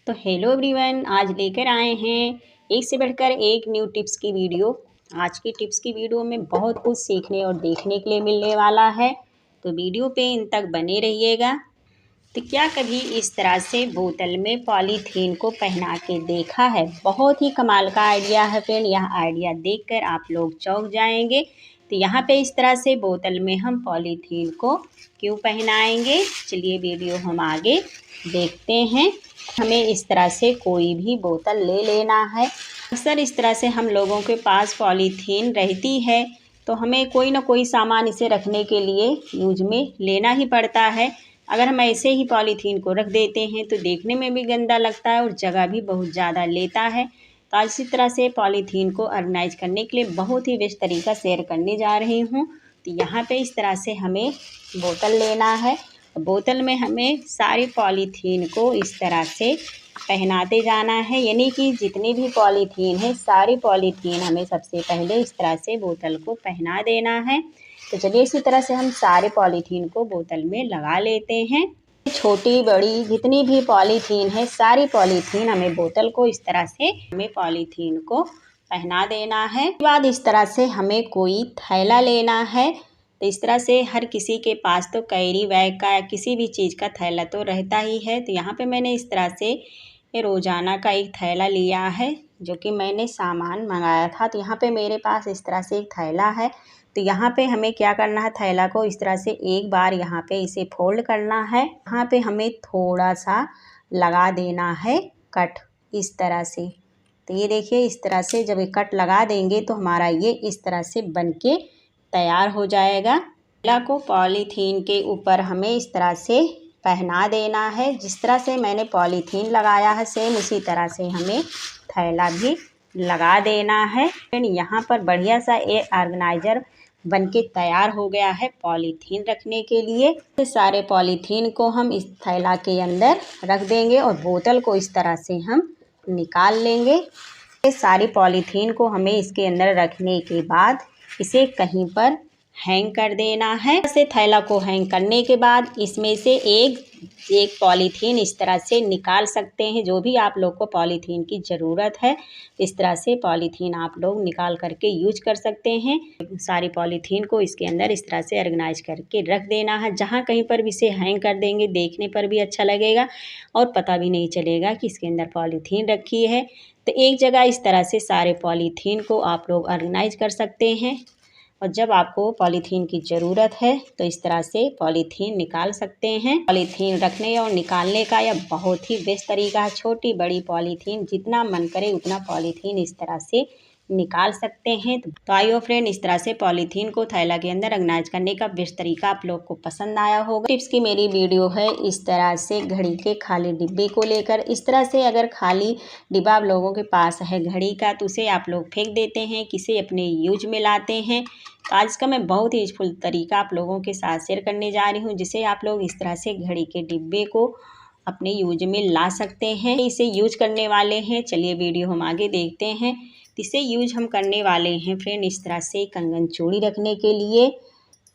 तो hello everyone, आज लेकर आए हैं एक से बढ़कर एक न्यू टिप्स की वीडियो। आज की टिप्स की वीडियो में बहुत कुछ सीखने और देखने के लिए मिलने वाला है, तो वीडियो पे इन तक बने रहिएगा। तो क्या कभी इस तरह से बोतल में पॉलीथीन को पहना के देखा है? बहुत ही कमाल का आइडिया है फ्रेंड। यह आइडिया देखकर आप लोग चौंक जाएंगे। तो यहाँ पे इस तरह से बोतल में हम पॉलीथीन को क्यों पहनाएंगे, चलिए वीडियो हम आगे देखते हैं। हमें इस तरह से कोई भी बोतल ले लेना है। अक्सर इस तरह से हम लोगों के पास पॉलीथीन रहती है, तो हमें कोई ना कोई सामान इसे रखने के लिए यूज में लेना ही पड़ता है। अगर हम ऐसे ही पॉलीथीन को रख देते हैं तो देखने में भी गंदा लगता है और जगह भी बहुत ज़्यादा लेता है। तो आज इसी तरह से पॉलीथीन को ऑर्गेनाइज करने के लिए बहुत ही बेस्ट तरीका शेयर करने जा रही हूँ। तो यहाँ पे इस तरह से हमें बोतल लेना है। बोतल में हमें सारे पॉलीथीन को इस तरह से पहनाते जाना है, यानी कि जितनी भी पॉलीथीन है सारी पॉलीथीन हमें सबसे पहले इस तरह से बोतल को पहना देना है। तो चलिए इसी तरह से हम सारे पॉलीथीन को बोतल में लगा लेते हैं। छोटी बड़ी जितनी भी पॉलीथीन है सारी पॉलीथीन हमें बोतल को इस तरह से हमें पॉलीथीन को पहना देना है। उसके बाद इस तरह से हमें कोई थैला लेना है। तो इस तरह से हर किसी के पास तो कैरी बैग का या किसी भी चीज़ का थैला तो रहता ही है। तो यहाँ पे मैंने इस तरह से रोज़ाना का एक थैला लिया है, जो कि मैंने सामान मंगाया था। तो यहाँ पे मेरे पास इस तरह से एक थैला है। तो यहाँ पे हमें क्या करना है, थैला को इस तरह से एक बार यहाँ पे इसे फोल्ड करना है। यहाँ पे हमें थोड़ा सा लगा देना है कट इस तरह से। तो ये देखिए इस तरह से जब ये कट लगा देंगे तो हमारा ये इस तरह से बन के तैयार हो जाएगा। थैला को पॉलीथीन के ऊपर हमें इस तरह से पहना देना है। जिस तरह से मैंने पॉलीथीन लगाया है सेम उसी तरह से हमें थैला भी लगा देना है। यहाँ पर बढ़िया सा एक ऑर्गेनाइजर बनके तैयार हो गया है पॉलीथीन रखने के लिए। तो सारे पॉलीथीन को हम इस थैला के अंदर रख देंगे और बोतल को इस तरह से हम निकाल लेंगे। ये सारी पॉलीथीन को हमें इसके अंदर रखने के बाद इसे कहीं पर हैंग कर देना है। ऐसे थैला को हैंग करने के बाद इसमें से एक पॉलीथीन इस तरह से निकाल सकते हैं। जो भी आप लोग को पॉलीथीन की ज़रूरत है इस तरह से पॉलीथीन आप लोग निकाल करके यूज कर सकते हैं। सारी पॉलीथीन को इसके अंदर इस तरह से ऑर्गेनाइज करके रख देना है। जहाँ कहीं पर भी इसे हैंग कर देंगे देखने पर भी अच्छा लगेगा और पता भी नहीं चलेगा कि इसके अंदर पॉलीथीन रखी है। तो एक जगह इस तरह से सारे पॉलीथीन को आप लोग ऑर्गेनाइज कर सकते हैं और जब आपको पॉलीथीन की ज़रूरत है तो इस तरह से पॉलीथीन निकाल सकते हैं। पॉलीथीन रखने और निकालने का यह बहुत ही बेस्ट तरीका है। छोटी बड़ी पॉलीथीन जितना मन करे उतना पॉलीथीन इस तरह से निकाल सकते हैं। तो आइए फ्रेंड, इस तरह से पॉलीथीन को थैला के अंदर ऑर्गेनाइज करने का बेस्ट तरीका आप लोग को पसंद आया होगा। टिप्स की मेरी वीडियो है इस तरह से घड़ी के खाली डिब्बे को लेकर। इस तरह से अगर खाली डिब्बा आप लोगों के पास है घड़ी का तो उसे आप लोग फेंक देते हैं, किसी अपने यूज में लाते हैं। तो आज का मैं बहुत ही यूजफुल तरीका आप लोगों के साथ शेयर करने जा रही हूँ, जिसे आप लोग इस तरह से घड़ी के डिब्बे को अपने यूज में ला सकते हैं। इसे यूज करने वाले हैं, चलिए वीडियो हम आगे देखते हैं। इसे यूज हम करने वाले हैं फ्रेंड इस तरह से कंगन चूड़ी रखने के लिए।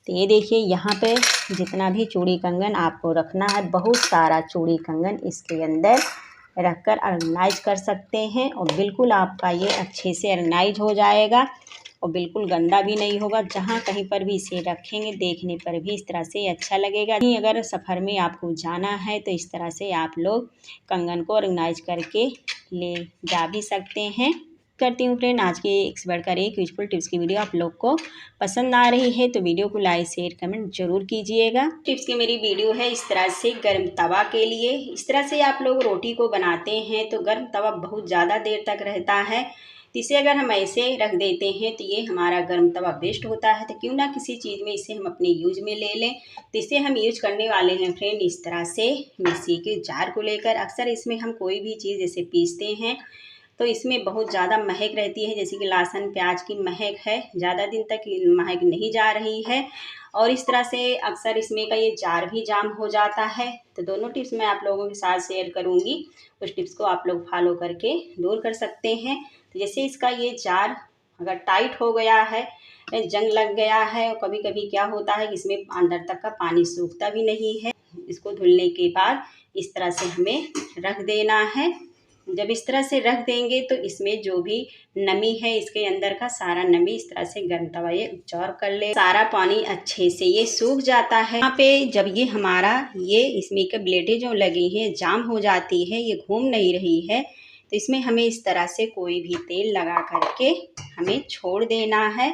तो ये देखिए यहाँ पे जितना भी चूड़ी कंगन आपको रखना है, बहुत सारा चूड़ी कंगन इसके अंदर रखकर ऑर्गेनाइज कर सकते हैं और बिल्कुल आपका ये अच्छे से ऑर्गेनाइज हो जाएगा और बिल्कुल गंदा भी नहीं होगा। जहाँ कहीं पर भी इसे रखेंगे देखने पर भी इस तरह से अच्छा लगेगा। अगर सफ़र में आपको जाना है तो इस तरह से आप लोग कंगन को ऑर्गेनाइज करके ले जा भी सकते हैं। करती हूँ फ्रेंड आज की एक से बढ़कर एक यूजफुल टिप्स की वीडियो आप लोग को पसंद आ रही है तो वीडियो को लाइक शेयर कमेंट जरूर कीजिएगा। टिप्स की मेरी वीडियो है इस तरह से गर्म तवा के लिए। इस तरह से आप लोग रोटी को बनाते हैं तो गर्म तवा बहुत ज़्यादा देर तक रहता है। तो इसे अगर हम ऐसे रख देते हैं तो ये हमारा गर्म तवा वेस्ट होता है। तो क्यों ना किसी चीज़ में इसे हम अपने यूज में ले लें। तो इसे हम यूज करने वाले हैं फ्रेंड इस तरह से मिक्सी के जार को लेकर। अक्सर इसमें हम कोई भी चीज़ जैसे पीसते हैं तो इसमें बहुत ज़्यादा महक रहती है, जैसे कि लहसुन प्याज की महक है, ज़्यादा दिन तक महक नहीं जा रही है और इस तरह से अक्सर इसमें का ये जार भी जाम हो जाता है। तो दोनों टिप्स मैं आप लोगों के साथ शेयर करूंगी, उस टिप्स को आप लोग फॉलो करके दूर कर सकते हैं। तो जैसे इसका ये जार अगर टाइट हो गया है, जंग लग गया है और कभी कभी क्या होता है कि इसमें अंदर तक का पानी सूखता भी नहीं है। इसको धुलने के बाद इस तरह से हमें रख देना है। जब इस तरह से रख देंगे तो इसमें जो भी नमी है इसके अंदर का सारा नमी इस तरह से गर्म तवा ये एब्जॉर्ब कर ले, सारा पानी अच्छे से ये सूख जाता है। यहाँ पे जब ये हमारा ये इसमें के ब्लेडें जो लगी हैं जाम हो जाती है, ये घूम नहीं रही है, तो इसमें हमें इस तरह से कोई भी तेल लगा करके हमें छोड़ देना है।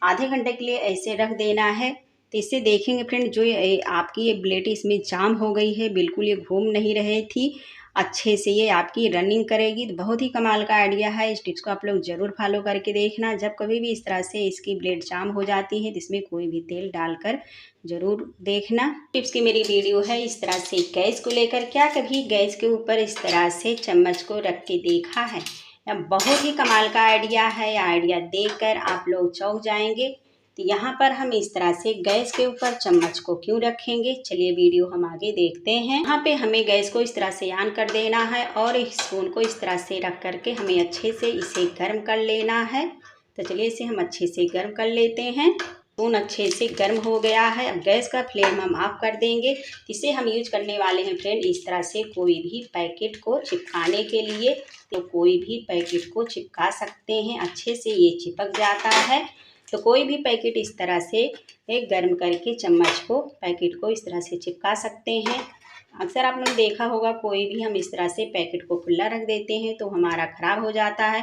आधे घंटे के लिए ऐसे रख देना है। तो इससे देखेंगे फ्रेंड जो आपकी ये ब्लेड इसमें जाम हो गई है, बिल्कुल ये घूम नहीं रही थी, अच्छे से ये आपकी रनिंग करेगी। तो बहुत ही कमाल का आइडिया है, इस टिप्स को आप लोग ज़रूर फॉलो करके देखना। जब कभी भी इस तरह से इसकी ब्लेड जाम हो जाती है तो इसमें कोई भी तेल डालकर ज़रूर देखना। टिप्स की मेरी वीडियो है इस तरह से गैस को लेकर, क्या कभी गैस के ऊपर इस तरह से चम्मच को रख के देखा है? बहुत ही कमाल का आइडिया है, आइडिया देखकर आप लोग चौंक जाएंगे। तो यहाँ पर हम इस तरह से गैस के ऊपर चम्मच को क्यों रखेंगे, चलिए वीडियो हम आगे देखते हैं। यहाँ पे हमें गैस को इस तरह से ऑन कर देना है और इस स्पून को इस तरह से रख करके हमें अच्छे से इसे गर्म कर लेना है। तो चलिए इसे हम अच्छे से गर्म कर लेते हैं। स्पून अच्छे से गर्म हो गया है। अब गैस का फ्लेम हम ऑफ कर देंगे। इसे हम यूज करने वाले हैं फ्रेंड इस तरह से कोई भी पैकेट को चिपकाने के लिए। तो कोई भी पैकेट को चिपका सकते हैं, अच्छे से ये चिपक जाता है। तो कोई भी पैकेट इस तरह से एक गर्म करके चम्मच को पैकेट को इस तरह से चिपका सकते हैं। अक्सर आप लोग देखा होगा कोई भी हम इस तरह से पैकेट को खुला रख देते हैं तो हमारा ख़राब हो जाता है।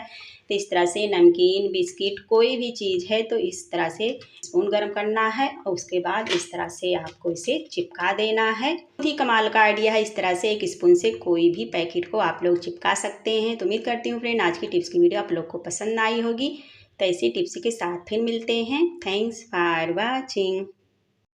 तो इस तरह से नमकीन बिस्किट कोई भी चीज़ है तो इस तरह से स्पून गर्म करना है और उसके बाद इस तरह से आपको इसे चिपका देना है। बहुत ही कमाल का आइडिया है, इस तरह से एक स्पून से कोई भी पैकेट को आप लोग चिपका सकते हैं। तो उम्मीद करती हूँ फ्रेंड आज की टिप्स की वीडियो आप लोग को पसंद आई होगी। तो ऐसी टिप्स के साथ फिर मिलते हैं। Thanks for watching.